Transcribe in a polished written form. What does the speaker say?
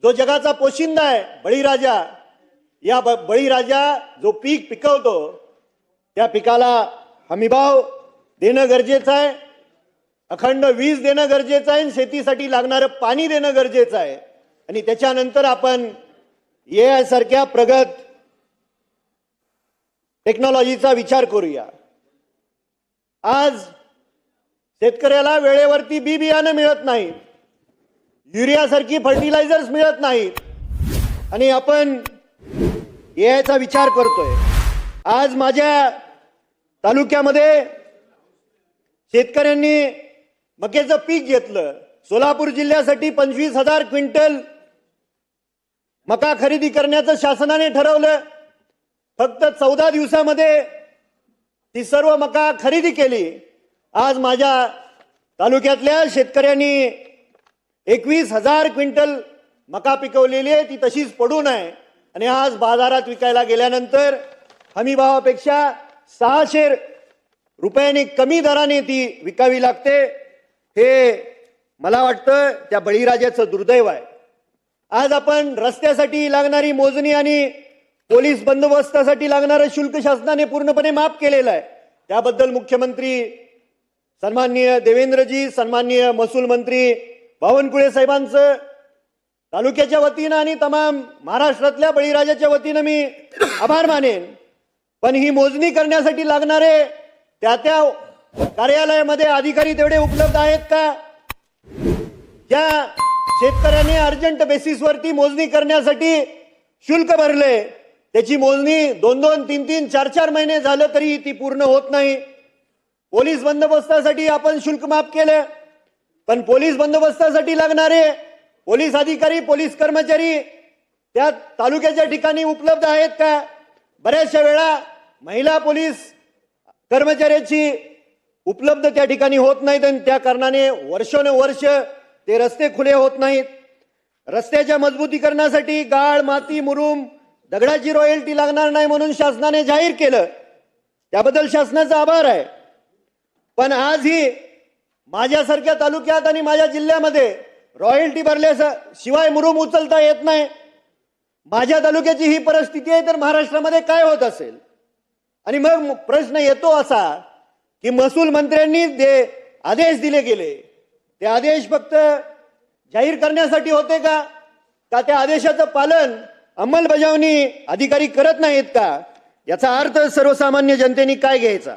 जो जगाचा पोशिंदा आहे बळीराजा, या बळीराजा जो पीक पिकवतो त्या पिकाला हमीभाव देणं गरजेचं आहे, अखंड वीज देणं गरजेचं आहे, शेतीसाठी लागणारं पाणी देणं गरजेचं आहे. आणि त्याच्यानंतर आपण AI सारख्या प्रगत टेक्नॉलॉजीचा विचार करूया. आज शेतकऱ्याला वेळेवरती बी बियाणं मिळत नाही, युरियासारखी फर्टिलायझर्स मिळत नाहीत आणि आपण AI विचार करतोय. आज माझ्या तालुक्यामध्ये शेतकऱ्यांनी मक्याचं पीक घेतलं. सोलापूर जिल्ह्यासाठी 25,000 क्विंटल मका खरेदी करण्याचं शासनाने ठरवलं. फक्त 14 दिवसामध्ये ती सर्व मका खरेदी केली. आज माझ्या तालुक्यातल्या शेतकऱ्यांनी 21,000 क्विंटल मका पिकवलेली आहे, ती तशीच पडून आहे आणि आज बाजारात विकायला गेल्यानंतर हमीभावापेक्षा 600 रुपयांनी कमी दराने ती विकावी लागते. हे मला वाटतं त्या बळीराजाचं दुर्दैव आहे. आज आपण रस्त्यासाठी लागणारी मोजणी आणि पोलीस बंदोबस्तासाठी लागणारं शुल्क शासनाने पूर्णपणे माफ केलेलं आहे. त्याबद्दल मुख्यमंत्री सन्माननीय देवेंद्रजी, सन्माननीय महसूल मंत्री बावनकुळे साहेबांचं तालुक्याच्या वतीनं आणि तमाम महाराष्ट्रातल्या बळीराजाच्या वतीनं मी आभार मानेन. पण ही मोजणी करण्यासाठी लागणारे त्या कार्यालयामध्ये अधिकारी तेवढे उपलब्ध आहेत का? ज्या शेतकऱ्याने अर्जंट बेसिसवरती मोजणी करण्यासाठी शुल्क भरले त्याची मोजणी 2-2, 3-3, 4-4 महिने झालं तरी ती पूर्ण होत नाही. पोलीस बंदोबस्तासाठी आपण शुल्क माफ केलं, पण पोलीस बंदोबस्तासाठी लागणारे पोलीस अधिकारी, पोलीस कर्मचारी त्या तालुक्याच्या ठिकाणी उपलब्ध आहेत का? बऱ्याचशा वेळा महिला पोलीस कर्मचाऱ्याची उपलब्ध त्या ठिकाणी होत नाहीत आणि त्या कारणाने वर्षोनवर्ष ते रस्ते खुले होत नाहीत. रस्त्याच्या मजबूतीकरणासाठी गाळ, माती, मुरुम, दगडाची रॉयल्टी लागणार नाही म्हणून शासनाने जाहीर केलं. त्याबद्दल शासनाचा आभार आहे. पण आजही माझ्यासारख्या तालुक्यात आणि माझ्या जिल्ह्यामध्ये रॉयल्टी भरल्याशिवाय मुरुम उचलता येत नाही. माझ्या तालुक्याची ही परिस्थिती आहे तर महाराष्ट्रामध्ये काय होत असेल? आणि मग प्रश्न येतो असा की महसूल मंत्र्यांनी जे आदेश दिले गेले ते आदेश फक्त जाहीर करण्यासाठी होते का? त्या आदेशाचं पालन, अंमलबजावणी अधिकारी करत नाहीत का? याचा अर्थ सर्वसामान्य जनतेने काय घ्यायचा?